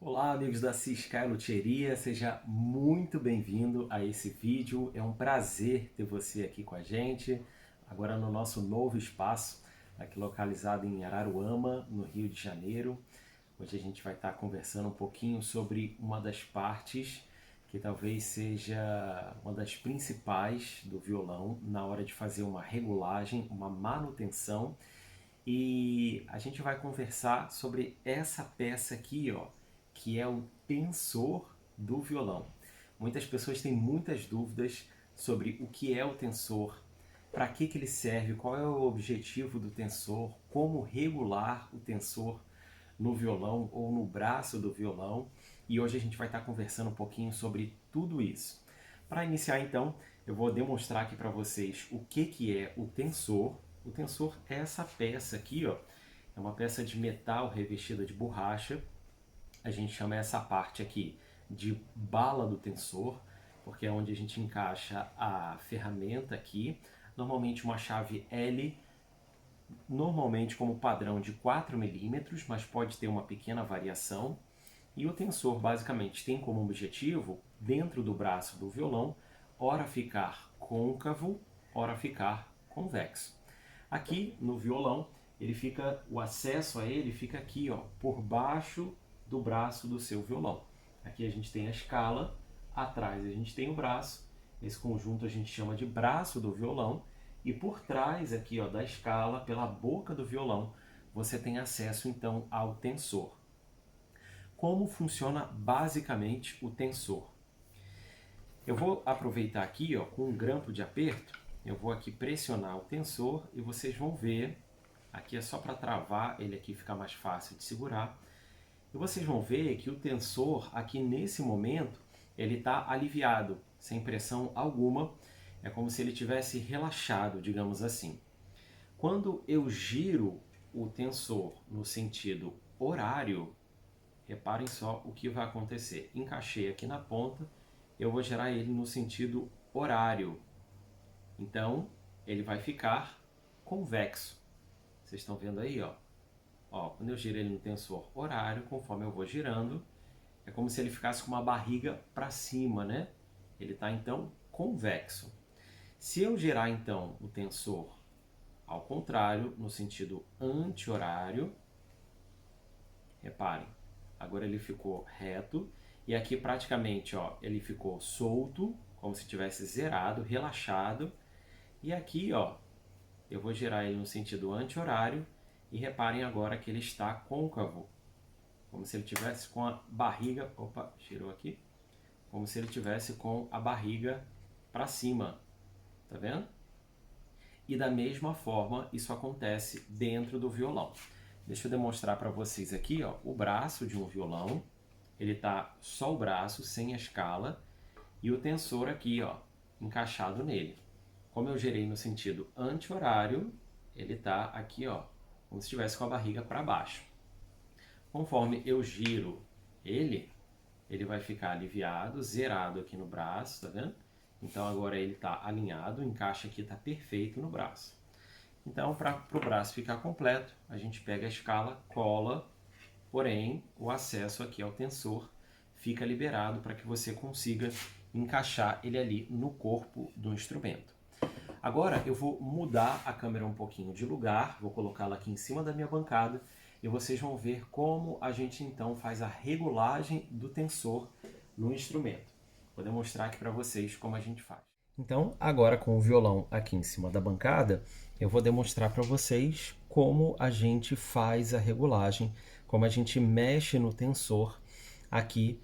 Olá, amigos da Cisca Luthieria, seja muito bem-vindo a esse vídeo. É um prazer ter você aqui com a gente, agora no nosso novo espaço, aqui localizado em Araruama, no Rio de Janeiro. Hoje a gente vai estar conversando um pouquinho sobre uma das partes que talvez seja uma das principais do violão na hora de fazer uma regulagem, uma manutenção. E a gente vai conversar sobre essa peça aqui, ó, que é o tensor do violão. Muitas pessoas têm muitas dúvidas sobre o que é o tensor, para que ele serve, qual é o objetivo do tensor, como regular o tensor no violão ou no braço do violão. E hoje a gente vai estar conversando um pouquinho sobre tudo isso. Para iniciar então, eu vou demonstrar aqui para vocês o que é o tensor. O tensor é essa peça aqui, ó. É uma peça de metal revestida de borracha. A gente chama essa parte aqui de bala do tensor, porque é onde a gente encaixa a ferramenta aqui. Normalmente uma chave L, normalmente como padrão de 4 milímetros, mas pode ter uma pequena variação. E o tensor basicamente tem como objetivo, dentro do braço do violão, ora ficar côncavo, ora ficar convexo. Aqui no violão, o acesso a ele fica aqui, ó, por baixo do braço do seu violão. Aqui a gente tem a escala, atrás a gente tem o braço, esse conjunto a gente chama de braço do violão, e por trás aqui, ó, da escala, pela boca do violão, você tem acesso então ao tensor. Como funciona basicamente o tensor? Eu vou aproveitar aqui, ó, com um grampo de aperto, eu vou aqui pressionar o tensor e vocês vão ver, aqui é só para travar ele aqui, ficar mais fácil de segurar, e vocês vão ver que o tensor aqui nesse momento, ele está aliviado, sem pressão alguma, é como se ele tivesse relaxado, digamos assim. Quando eu giro o tensor no sentido horário, reparem só o que vai acontecer. Encaixei aqui na ponta, eu vou girar ele no sentido horário. Então, ele vai ficar convexo. Vocês estão vendo aí, ó? Ó, quando eu giro ele no tensor horário, conforme eu vou girando, é como se ele ficasse com uma barriga para cima, né? Ele está, então, convexo. Se eu girar, então, o tensor ao contrário, no sentido anti-horário, reparem, agora ele ficou reto e aqui praticamente, ó, ele ficou solto, como se tivesse zerado, relaxado. E aqui, ó, eu vou girar ele no sentido anti-horário e reparem agora que ele está côncavo, como se ele tivesse com a barriga, opa, girou aqui, como se ele tivesse com a barriga para cima, tá vendo? E da mesma forma isso acontece dentro do violão. Deixa eu demonstrar para vocês aqui, ó, o braço de um violão. Ele tá só o braço, sem a escala, e o tensor aqui, ó, encaixado nele. Como eu girei no sentido anti-horário, ele tá aqui, ó, como se estivesse com a barriga para baixo. Conforme eu giro ele vai ficar aliviado, zerado aqui no braço, tá vendo? Então agora ele está alinhado, o encaixe aqui está perfeito no braço. Então, para o braço ficar completo, a gente pega a escala, cola, porém o acesso aqui ao tensor fica liberado para que você consiga encaixar ele ali no corpo do instrumento. Agora eu vou mudar a câmera um pouquinho de lugar, vou colocá-la aqui em cima da minha bancada e vocês vão ver como a gente então faz a regulagem do tensor no instrumento. Vou demonstrar aqui para vocês como a gente faz. Então, agora com o violão aqui em cima da bancada, eu vou demonstrar para vocês como a gente faz a regulagem, como a gente mexe no tensor aqui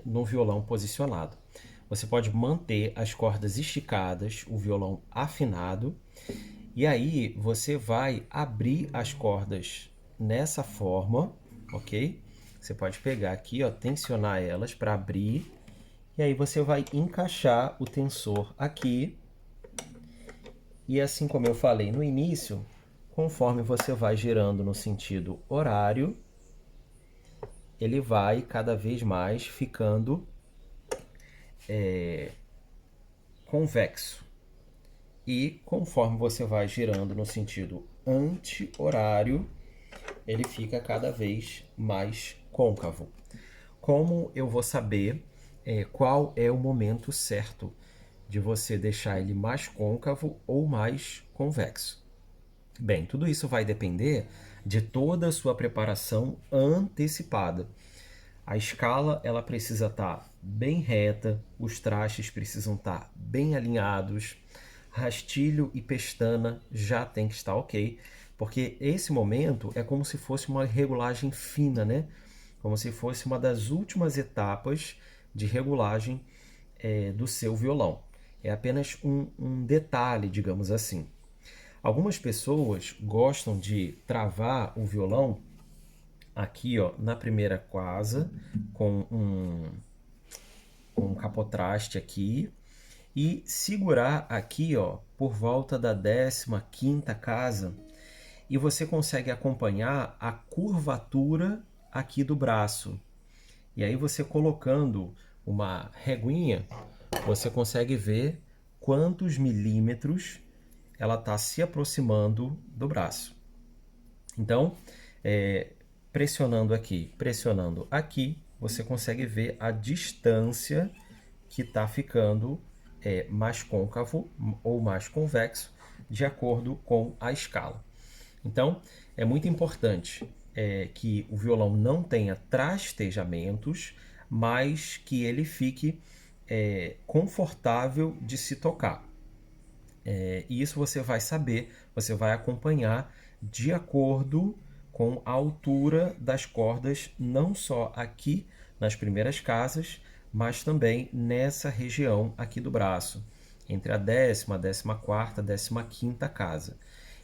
no violão posicionado. Você pode manter as cordas esticadas, o violão afinado, e aí você vai abrir as cordas nessa forma, ok? Você pode pegar aqui, ó, tensionar elas para abrir, e aí você vai encaixar o tensor aqui. E assim como eu falei no início, conforme você vai girando no sentido horário, ele vai cada vez mais ficando convexo. E conforme você vai girando no sentido anti-horário, ele fica cada vez mais côncavo. como eu vou saber qual é o momento certo de você deixar ele mais côncavo ou mais convexo? Bem, tudo isso vai depender de toda a sua preparação antecipada. A escala ela precisa estar bem reta, os trastes precisam estar bem alinhados, rastilho e pestana já tem que estar ok, porque esse momento é como se fosse uma regulagem fina, né? Como se fosse uma das últimas etapas de regulagem do seu violão. É apenas um detalhe, digamos assim. Algumas pessoas gostam de travar o violão aqui, ó, na primeira casa, com um capotraste aqui, e segurar aqui, ó, por volta da 15ª casa, e você consegue acompanhar a curvatura aqui do braço. E aí você colocando uma reguinha, você consegue ver quantos milímetros ela está se aproximando do braço. Então, pressionando aqui, você consegue ver a distância que está ficando mais côncavo ou mais convexo, de acordo com a escala. Então, é muito importante que o violão não tenha trastejamentos, mas que ele fique confortável de se tocar. E isso você vai saber, você vai acompanhar de acordo com a altura das cordas, não só aqui nas primeiras casas, mas também nessa região aqui do braço, entre a 10ª, 14ª, 15ª casa.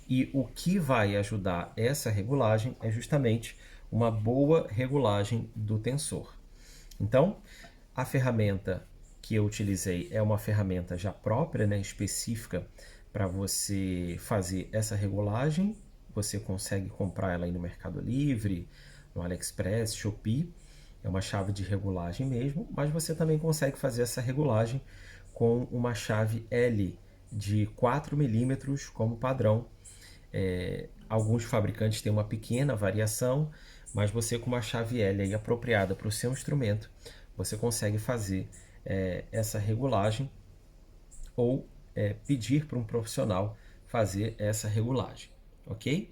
E o que vai ajudar essa regulagem é justamente uma boa regulagem do tensor. Então, a ferramenta que eu utilizei é uma ferramenta já própria, né, específica para você fazer essa regulagem. Você consegue comprar ela aí no Mercado Livre, no AliExpress, Shopee. É uma chave de regulagem mesmo, mas você também consegue fazer essa regulagem com uma chave L de 4 milímetros como padrão. Alguns fabricantes têm uma pequena variação, mas você com uma chave L aí apropriada para o seu instrumento, você consegue fazer essa regulagem ou pedir para um profissional fazer essa regulagem, ok?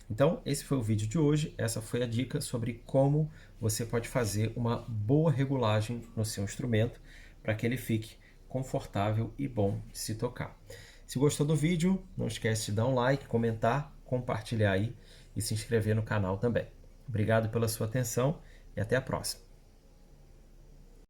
Então, esse foi o vídeo de hoje, essa foi a dica sobre como você pode fazer uma boa regulagem no seu instrumento para que ele fique confortável e bom de se tocar. Se gostou do vídeo, não esquece de dar um like, comentar, compartilhar aí e se inscrever no canal também. Obrigado pela sua atenção e até a próxima.